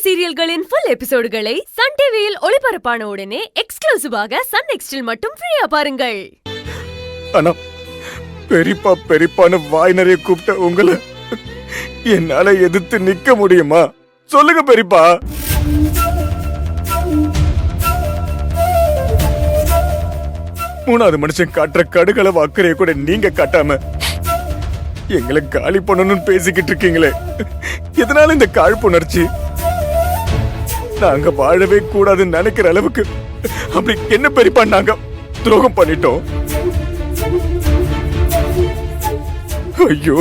சீரியல்களின் full எபிசோடுகளை Sun டிவியில் ஒளிபரப்பான உடனே எக்ஸ்க்ளூசிவாக சன் நெக்ஸ்டில் மட்டும் ஃப்ரீயா பாருங்கள். ஆனா பெரியப்பா பெரியப்பான்னு வாய் நிறைய கூப்பிட்ட உங்களை என்னால எதிர்த்து நிக்க முடியுமா? சொல்லுங்க பெரியப்பா. மூணாவது மனுஷன் காட்டுற கடுகளவு அக்கறைய கூட நீங்க காட்டாம எங்களை காலி பண்ணணும்னு பேசிக்கிட்டு இருக்கீங்களே, எதனால இந்த காழ்ப்புணர்ச்சி? நாங்க வாழவே கூடாதுன்னு நினைக்கிற அளவுக்கு அப்படி என்ன பெரியப்பா நாங்க துரோகம் பண்ணிட்டோம்? ஐயோ,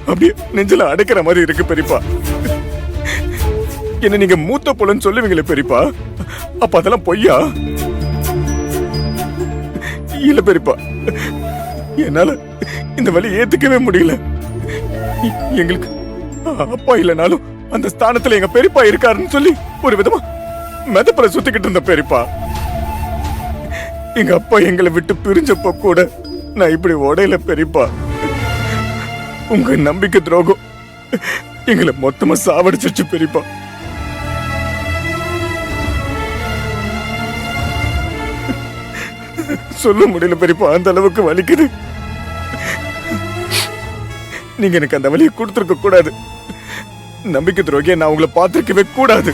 அப்படியே நெஞ்சில அடைக்கிற மாதிரி இருக்கு பெரியப்பா. என்ன நீங்க மூத்த புலன்னு சொல்லுவீங்களே பெரியப்பா, அப்ப அதெல்லாம் பொய்யா? இல்ல பெரியப்பா, என்னால இந்த வழி ஏத்துக்கவே முடியல. எங்களுக்கு அப்பா இல்லனாலும் அந்த ஸ்தானத்துல எங்க பெரியப்பா இருக்காருன்னு சொல்லி ஒரு விதமா மெதப்பல சுத்திக்கிட்டு இருந்த பெரியப்பா. எங்க அப்பா எங்களை விட்டு பிரிஞ்சப்போ கூட நான் இப்படி உடையில பெரியப்பா. உங்க நம்பிக்கை துரோகம் எங்களை மொத்தமா சாவடிச்சிருச்சு பெரியப்பா. சொல்ல முடியல பெரியப்பா, அந்த அளவுக்கு வலிக்குது. நீங்க எனக்கு அந்த வலியை கொடுத்திருக்க கூடாது. நம்பிக்கை துரோகிய நான் உங்களை பார்த்திருக்கவே கூடாது.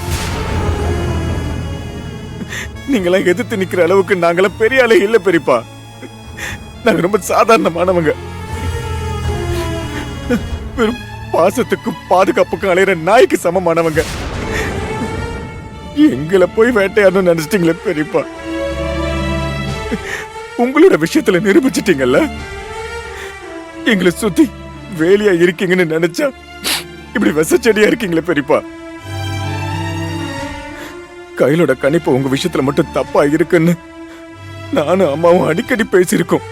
நீங்களாம் எதிர்த்து நிக்கிற அளவுக்கு நாங்களாம் பெரிய ஆளே இல்ல பெரியப்பா. நாங்க ரொம்ப சாதாரணமானவங்க. வெறும் பாசத்துக்கும் பாதுகாப்புக்கும் அலையிற நாய்க்கு சமமானவங்க. எங்களை போய் வேட்டையாடணும்னு நினைச்சிட்டீங்களே பெரியப்பா. உங்களோட விஷயத்துல நிரூபிச்சிட்டீங்கல்ல. எங்களை சுத்தி வேலையா இருக்கீங்கன்னு நினைச்சா இப்படி விசச்செடியா இருக்கீங்களே பெரியப்பா. கையிலோட கணிப்பு உங்க விஷயத்துல மட்டும் தப்பா இருக்குன்னு நானும் அம்மாவும் அடிக்கடி பேசியிருக்கோம்.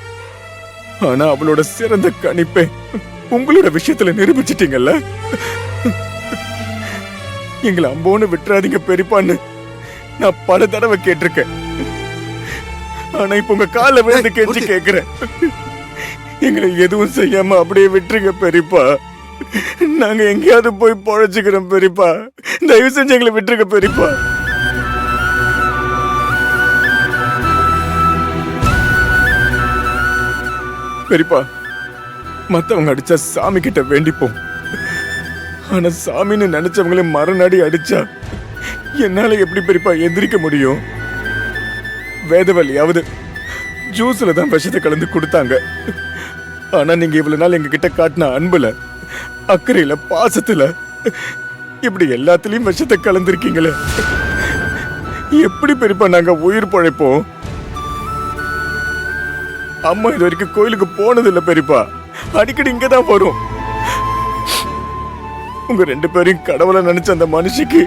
ஆனா அவளோட சிறந்த கணிப்பை உங்களோட விஷயத்துல நிரூபிச்சிட்டீங்கல்ல. எங்களை அம்போன்னு விட்டுறாதீங்க பெரியப்பான்னு நான் பல தடவை கேட்டிருக்கேன். ஆனா இப்ப உங்க கால விழுந்து கெஞ்சி கேக்குறேன், எங்களை எதுவும் செய்யாம அப்படியே விட்டுருங்க பெரியப்பா. நாங்க எங்கேயாவது போய் பொழைச்சுக்கிறோம் பெரியப்பா. தயவு செஞ்சு எங்களை விட்டுருங்க பெரியப்பா. பெரியப்பா, மத்தவங்க அடிச்சா சாமி கிட்ட வேண்டிப்போம். ஆனா சாமின்னு நினைச்சவங்களே மறுநாடி அடிச்சா என்னால எப்படி பெரியப்பா எந்திரிக்க முடியும்? வேதவழியாவது ஜூஸ்ல தான் விஷத்தை கலந்து கொடுத்தாங்க. ஆனா நீங்க இவ்வளவு நாள் எங்க கிட்ட காட்டின அன்புல, அக்கறையில, பாசத்துல இப்படி எல்லாத்துலயும் விஷத்தை கலந்துருக்கீங்களே. எப்படி பெரியப்பா நாங்க உயிர் பழைப்போம்? அம்மா இது வரைக்கும் கோயிலுக்கு போனது இல்ல பெரியப்பா, அடிக்கடி இங்கதான் வரும். உங்க ரெண்டு பேரையும் கடவுளை நினைச்ச அந்த மனுஷிக்கு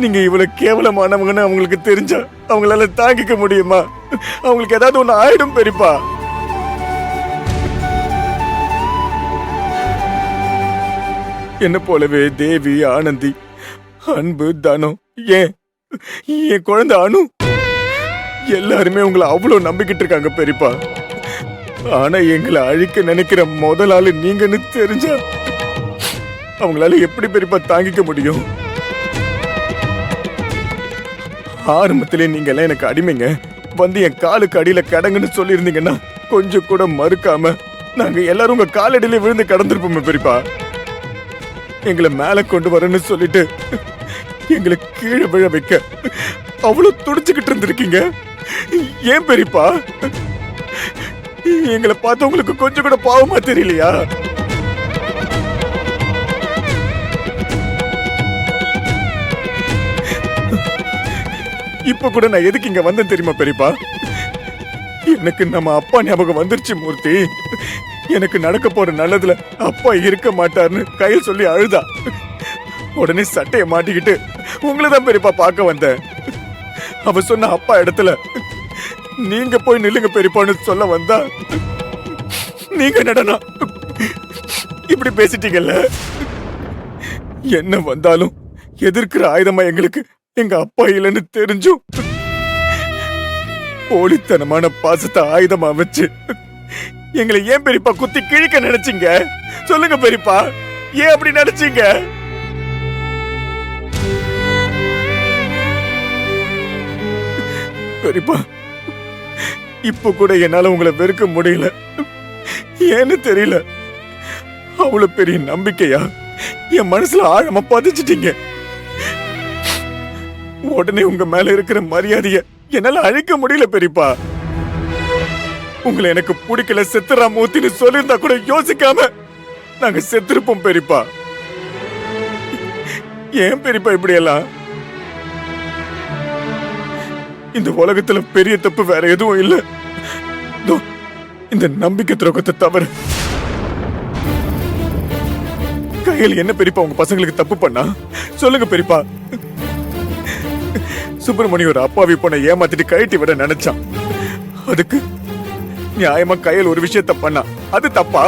நீங்க இவ்வளவு கேவலமானவங்கன்னு அவங்களுக்கு தெரிஞ்சா அவங்களால தாங்கிக்க முடியுமா? அவங்களுக்கு ஏதாவது ஒண்ணு ஆயிடும் பெரியப்பா. என்ன போலவே தேவி, ஆனந்தி, அன்பு, தனம், ஏன் என் குழந்தை அனு எல்லாருமே உங்களை அவ்வளவு நம்பிக்கிட்டு இருக்காங்க பெரியப்பா. ஆனா எங்களை அழிக்க நினைக்கிற முதல் ஆளு நீங்கன்னு தெரிஞ்சா அவங்களால எப்படி பெரியப்பா தாங்கிக்க முடியும்? ஆரம்பத்திலே நீங்க எல்லாம் எனக்கு அடிமைங்க, வந்து என் காலுக்கு அடியில கடங்குன்னு சொல்லி இருந்தீங்கன்னா கொஞ்சம் கூட மறுக்காம நாங்க எல்லாரும் உங்க காலடியில விழுந்து கடந்திருப்போமே பெரியப்பா. எங்களை மேல கொண்டு வரேன்னு சொல்லிட்டு எங்களை கீழே விழ வைக்க அவ்வளவு துடிச்சுக்கிட்டு இருந்திருக்கீங்க. ஏன் பெரியப்பா? எங்களை பார்த்து உங்களுக்கு கொஞ்சம் கூட பாவமா தெரியலையா? இப்ப கூட நான் எதுக்கு இங்க வந்தேன் தெரியுமா பெரியப்பா? எனக்கு நம்ம அப்பா ஞாபகம் வந்துருச்சு மூர்த்தி. எனக்கு நடக்க போற நல்லதுல அப்பா இருக்க மாட்டார்னு கையில் சொல்லி அழுதா. உடனே சட்டையை மாட்டிக்கிட்டு உங்களதான் பெரியப்பா பார்க்க வந்தேன். அவ சொன்ன அப்பா இடத்துல நீங்க போய் நில்லுங்க பெரியப்பான்னு சொல்ல வந்தா நீங்க நடனா இப்படி பேசிட்டீங்கல்ல. என்ன வந்தாலும் எதிர்க்கிற ஆயுதமா எங்களுக்கு எங்க அப்பா இல்லைன்னு தெரிஞ்சும் போலித்தனமான பாசத்தை ஆயுதமா வச்சு எங்களை ஏன் பெரியப்பா குத்தி கிழிக்க நினைச்சீங்க? சொல்லுங்க பெரியப்பா, ஏன் அப்படி நினைச்சீங்க? பெரியப்பா, இப்ப கூட என்னால உங்களை வெறுக்க முடியல. ஏன்னு தெரியல. அவ்வளவு பெரிய நம்பிக்கையா என் மனசுல ஆழமா பதிச்சிட்டீங்க. உடனே உங்க மேல இருக்கிற மரியாதைய என்னால அழிக்க முடியல பெரியப்பா. உங்களை எனக்கு பிடிக்கல, செத்துறா மூத்தின்னு சொல்லியிருந்தா கூட யோசிக்காம நாங்க செத்திருப்போம் பெரியப்பா. ஏன் பெரியப்பா இப்படி எல்லாம்? இந்த உலகத்துல பெரிய தப்பு வேற எதுவும் இல்ல, இந்த நம்பிக்கை துரோகத்தை தவிர. கையில் என்ன பெரியப்பா உங்க பசங்களுக்கு தப்பு பண்ணா சொல்லுங்க பெரியப்பா. சுப்பிரமணி ஒரு அப்பாவி பொண்ணை ஏமாத்திட்டு கழட்டி விட நினைச்சான். அதுக்கு நியாயமா கையில் ஒரு விஷயத்த பண்ணா, அது தப்பா?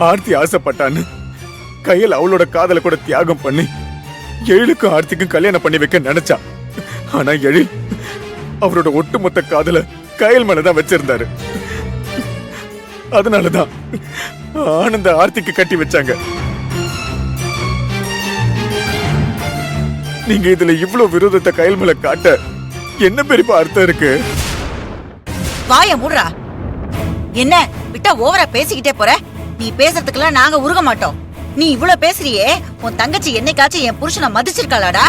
ஆர்த்தி ஆசைப்பட்டான்னு கையில் அவளோட காதலை கூட தியாகம் பண்ணி எழிலுக்கும் ஆர்த்திக்கும் கல்யாணம் பண்ணி வைக்க நினைச்சா. ஆனா எழில் அவரோட ஒட்டுமொத்த காதலை கையில் மேலதான் வச்சிருந்தாரு. அதனாலதான் ஆனந்த ஆர்த்திக்கு கட்டி வச்சாங்க. நீங்க இதுல இவ்வளவு விரோதத்தை கையில் மேல காட்ட என்ன பெரியப்பா அர்த்தம் இருக்கு? வாய மூடுறா. என்ன விட்டா ஓவரா பேசிக்கிட்டே போற? நீ பேசுறதுக்கெல்லாம் நாங்க உருக மாட்டோம். நீ இவ்வளவு பேசுறியே, உன் தங்கச்சி என்னைக்காச்சும் என் புருஷனை மதிச்சிருக்காளாடா?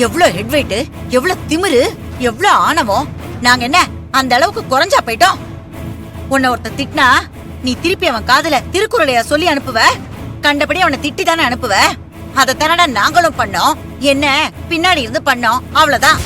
எவ்வளவு ஹெட் வெயிட், எவ்வளவு திமிரு, எவ்வளவு ஆணவம். நாங்க என்ன அந்த அளவுக்கு குறைஞ்சா போயிட்டோம்? உன்னை ஒருத்த திட்டினா நீ திருப்பி அவன் காதுல திருக்குறளையா சொல்லி அனுப்புவ? கண்டபடி அவனை திட்டி தானே அனுப்புவ? அதை தானடா நாங்களும் பண்ணோம். என்ன பின்னாடி இருந்து பண்ணோம், அவ்வளவுதான்.